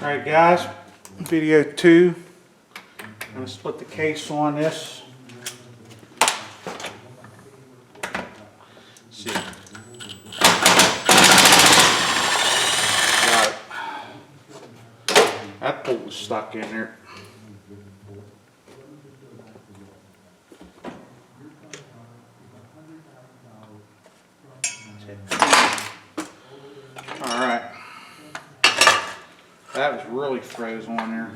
Alright guys, video 2. I'm going to split the case on this. Let's see. Got it. That bolt was stuck in there. Alright. That was really froze on there.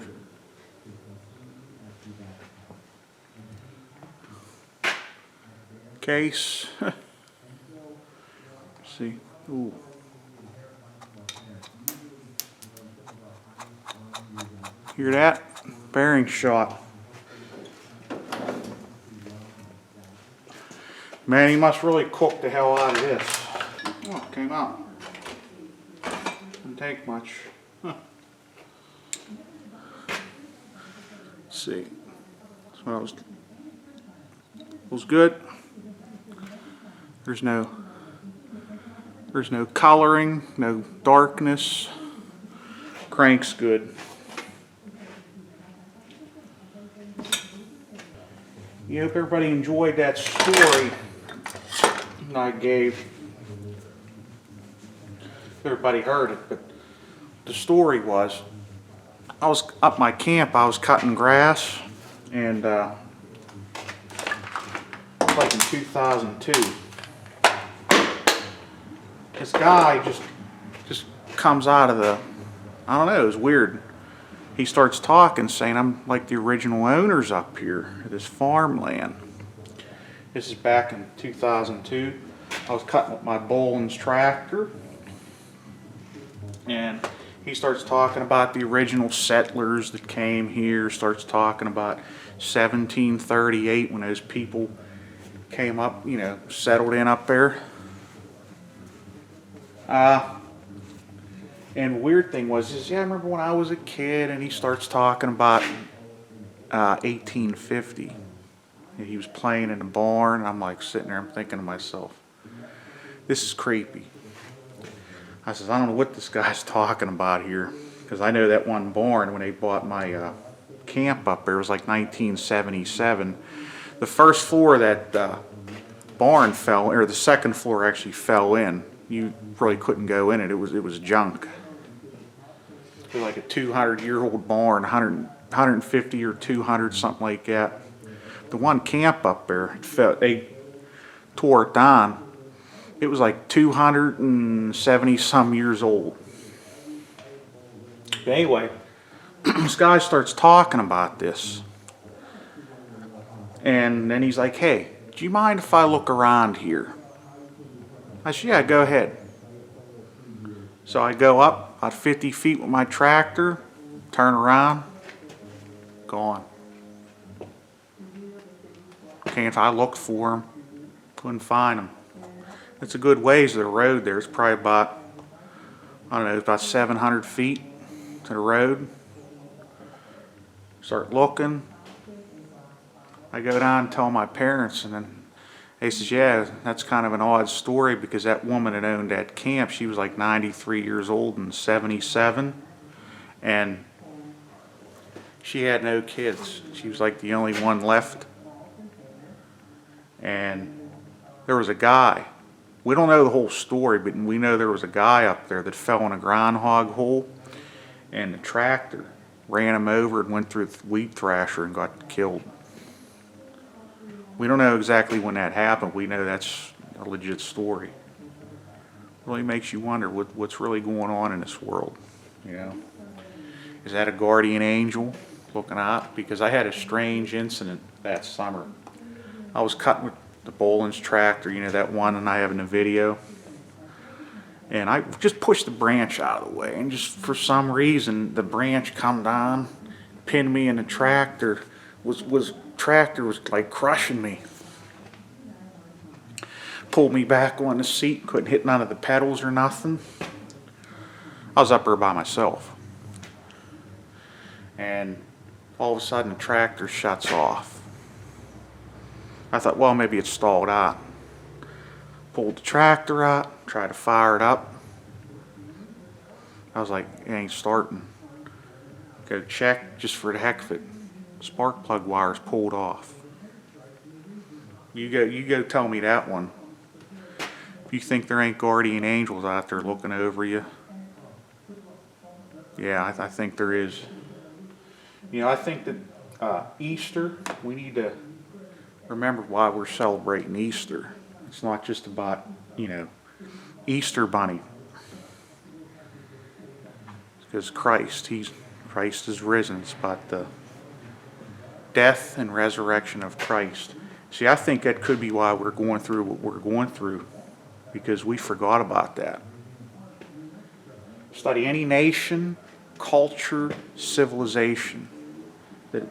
Case. See. Ooh. Hear that? Bearing shot. Man, he must really cook the hell out of this. Oh, it came out. Didn't take much. Huh. Let's see. So it was good. There's no coloring, no darkness. Crank's good. I hope everybody enjoyed that story I gave. Everybody heard it, but the story was, I was up my camp, I was cutting grass, and like in 2002, this guy just comes out of the, I don't know, it was weird. He starts talking, saying, I'm like the original owners up here at this farmland. This is back in 2002. I was cutting with my Boland's tractor, and he starts talking about the original settlers that came here, starts talking about 1738 when those people came up, you know, settled in up there. And the weird thing was, yeah, I remember when I was a kid, and he starts talking about 1850. And he was playing in the barn, and I'm like sitting there, I'm thinking to myself, this is creepy. I says, I don't know what this guy's talking about here, because I know that one barn, when they bought my camp up there, it was like 1977. The first floor of that barn fell, or the second floor actually fell in. You really couldn't go in it. It was junk. It was like a 200-year-old barn, 150 or 200, something like that. The one camp up there, they tore it down. It was like 270 some years old. But anyway, this guy starts talking about this. And then he's like, hey, do you mind if I look around here? I said, yeah, go ahead. So I go up about 50 feet with my tractor, turn around, gone. Can't, I looked for him, couldn't find him. It's a good ways to the road there. It's probably about, I don't know, about 700 feet to the road. Start looking. I go down and tell my parents, and then they says, yeah, that's kind of an odd story, because that woman that owned that camp, she was like 93 years old and 77, and she had no kids. She was like the only one left. And there was a guy. We don't know the whole story, but we know there was a guy up there that fell in a groundhog hole, and the tractor ran him over and went through the wheat thrasher and got killed. We don't know exactly when that happened. We know that's a legit story. It really makes you wonder what's really going on in this world, you know. Is that a guardian angel looking out? Because I had a strange incident that summer. I was cutting with the Boland's tractor, you know, that one and I have in the video. And I just pushed the branch out of the way, and just for some reason the branch come down, pinned me in the tractor. Tractor was like crushing me. Pulled me back on the seat, couldn't hit none of the pedals or nothing. I was up there by myself. And all of a sudden the tractor shuts off. I thought, well, maybe it's stalled out. Pulled the tractor out, tried to fire it up. I was like, it ain't starting. Go check just for the heck of it. Spark plug wire's pulled off. You go tell me that one. If you think there ain't guardian angels out there looking over you, yeah, I think there is. You know, I think that Easter, we need to remember why we're celebrating Easter. It's not just about, Easter bunny. Because Christ is risen. It's about the death and resurrection of Christ. See, I think that could be why we're going through what we're going through, because we forgot about that. Study any nation, culture, civilization that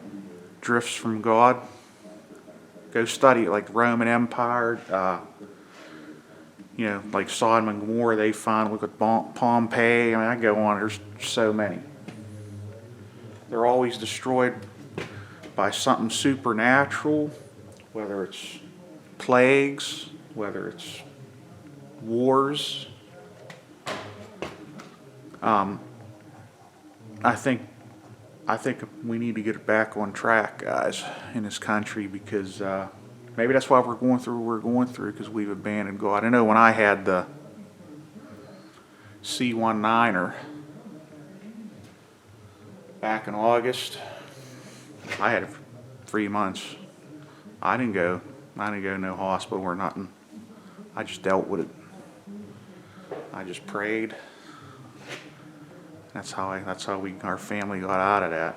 drifts from God. Go study it, like the Roman Empire, like Sodom and Gomorrah. They find, look at Pompeii. I mean, I go on. There's so many. They're always destroyed by something supernatural, whether it's plagues, whether it's wars. I think we need to get it back on track, guys, in this country, because maybe that's why we're going through what we're going through, because we've abandoned God. I know when I had the C19er back in August, I had it for 3 months. I didn't go no hospital or nothing. I just dealt with it. I just prayed. That's how our family got out of that.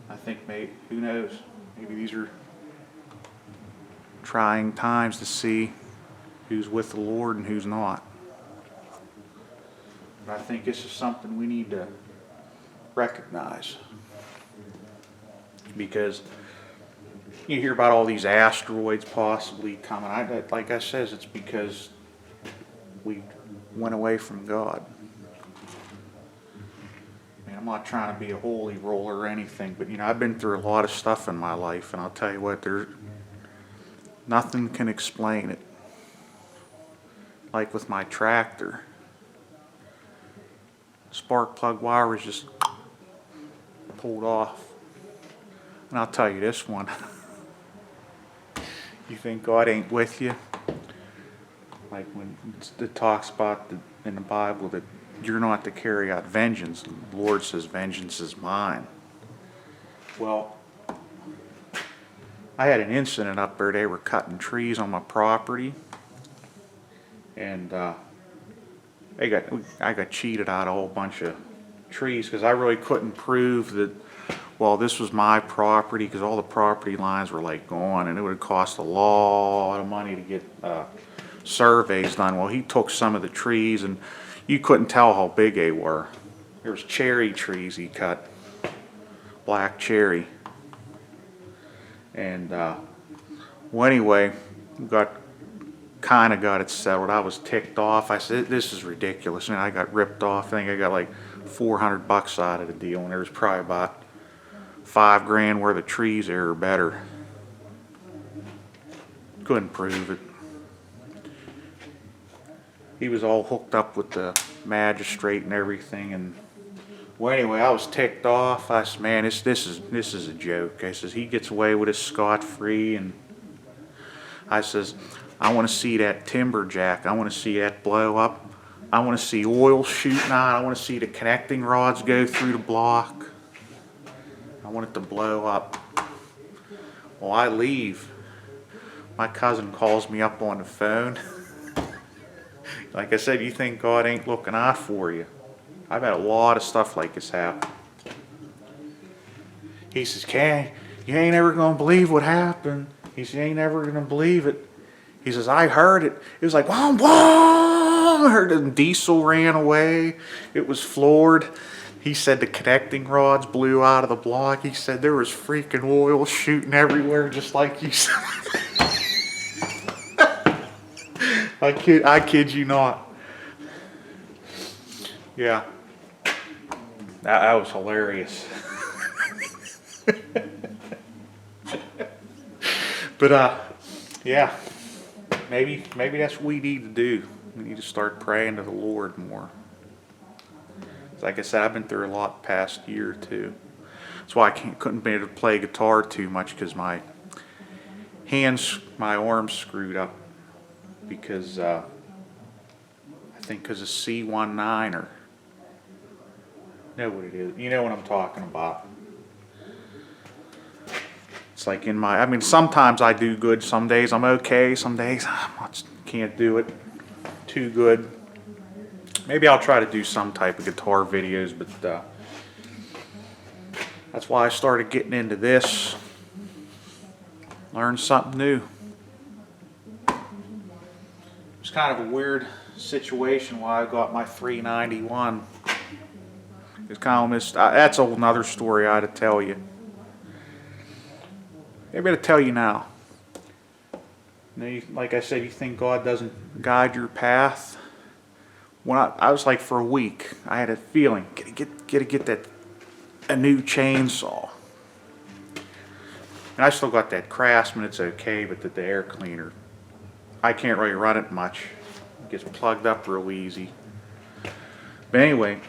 I think who knows? Maybe these are trying times to see who's with the Lord and who's not. But I think this is something we need to recognize, because you hear about all these asteroids possibly coming. Like I says, it's because we went away from God. I mean, I'm not trying to be a holy roller or anything, but I've been through a lot of stuff in my life, and I'll tell you what, nothing can explain it. Like with my tractor, spark plug wire was just pulled off. And I'll tell you this one. You think God ain't with you? Like when it talks about in the Bible that you're not to carry out vengeance. The Lord says, vengeance is mine. Well, I had an incident up there. They were cutting trees on my property. And I got cheated out of a whole bunch of trees, because I really couldn't prove that, well, this was my property, because all the property lines were like gone, and it would have cost a lot of money to get surveys done. Well, he took some of the trees, and you couldn't tell how big they were. There was cherry trees he cut, black cherry. And well, anyway, kind of got it settled. I was ticked off. I said, this is ridiculous. And I got ripped off. I think I got like $400 out of the deal, and there was probably about $5,000 worth of trees there or better. Couldn't prove it. He was all hooked up with the magistrate and everything, and well, anyway, I was ticked off. I said, man, this is a joke. I says, he gets away with it scot-free, and I says, I want to see that timberjack. I want to see that blow up. I want to see oil shooting out. I want to see the connecting rods go through the block. I want it to blow up. Well, I leave. My cousin calls me up on the phone. Like I said, you think God ain't looking out for you. I've had a lot of stuff like this happen. He says, Ken, you ain't ever going to believe what happened. He says, you ain't ever going to believe it. He says, I heard it. It was like, whom, whom. I heard the diesel ran away. It was floored. He said the connecting rods blew out of the block. He said there was freaking oil shooting everywhere, just like you said. I kid you not. Yeah. That was hilarious. But yeah. Maybe that's what we need to do. We need to start praying to the Lord more. Like I said, I've been through a lot the past year or two. That's why I couldn't be able to play guitar too much, because my arms screwed up because I think because of C19 or know what it is. You know what I'm talking about. It's like I mean, sometimes I do good. Some days I'm okay. Some days I just can't do it too good. Maybe I'll try to do some type of guitar videos, but that's why I started getting into this. Learn something new. It's kind of a weird situation why I got my 391. It's kind of that's another story I had to tell you. Maybe I'll tell you now. Like I said, you think God doesn't guide your path. When I was like, for a week, I had a feeling, gotta get a new chainsaw. And I still got that Craftsman, it's okay, but the air cleaner, I can't really run it much. It gets plugged up real easy. But anyway,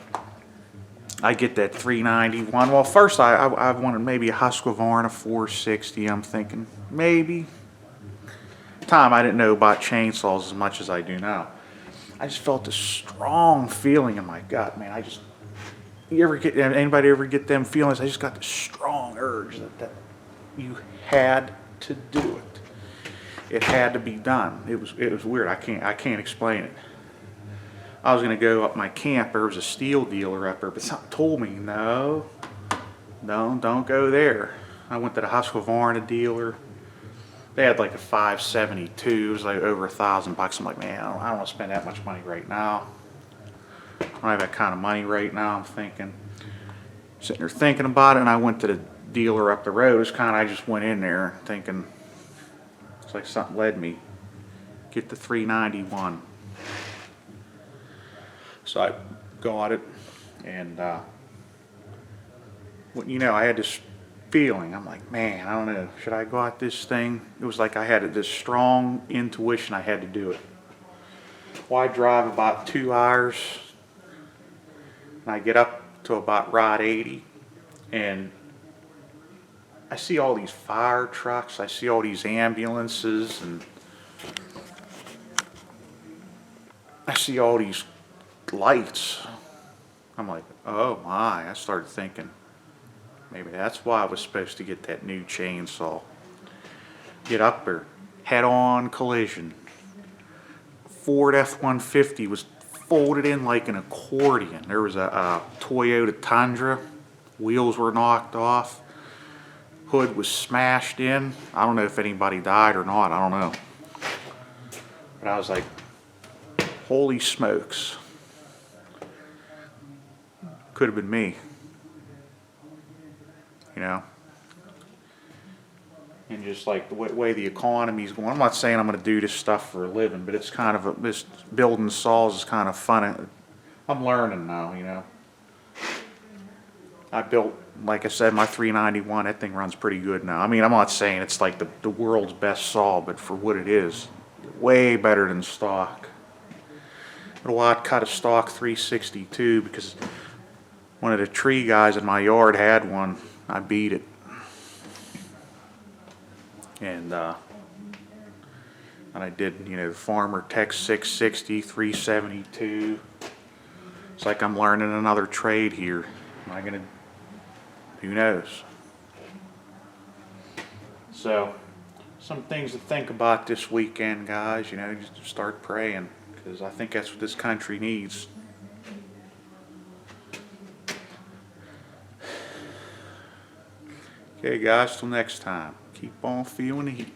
I get that 391. Well, first I wanted maybe a Husqvarna 460. I'm thinking maybe. Time I didn't know about chainsaws as much as I do now. I just felt this strong feeling in my gut, man. Anybody ever get them feelings? I just got this strong urge that you had to do it. It had to be done. It was weird. I can't explain it. I was gonna go up my camp. There was a Stihl dealer up there, but something told me no, don't go there. I went to the Husqvarna dealer. They had like a 572. It was like over $1,000. I'm like, man, I don't want to spend that much money right now. I don't have that kind of money right now. I'm sitting there thinking about it, and I went to the dealer up the road. It's kind of, I just went in there thinking, it's like something led me. Get the 391. So I got it, and you know, I had this feeling. I'm like, man, I don't know. Should I go out this thing? It was like I had this strong intuition I had to do it. Well, I drive about 2 hours, and I get up to about Rod 80, and I see all these fire trucks. I see all these ambulances, and I see all these lights. I'm like, oh my. I started thinking, maybe that's why I was supposed to get that new chainsaw. Get up there, head-on collision. Ford F-150 was folded in like an accordion. There was a Toyota Tundra. Wheels were knocked off. Hood was smashed in. I don't know if anybody died or not. I don't know. But I was like, holy smokes. Could have been me. You know? And just like the way the economy's going. I'm not saying I'm going to do this stuff for a living, but it's kind of this building saws is kind of fun. I'm learning now, you know. I built, like I said, my 391. That thing runs pretty good now. I mean, I'm not saying it's like the world's best saw, but for what it is, way better than stock. But I'd cut a stock 362 because one of the tree guys in my yard had one. I beat it. And I did, you know, the Farmer Tech 660, 372. It's like I'm learning another trade here. Am I gonna? Who knows? So, some things to think about this weekend, guys. You know, just start praying, because I think that's what this country needs. Okay, guys, till next time. Keep on feeling the heat.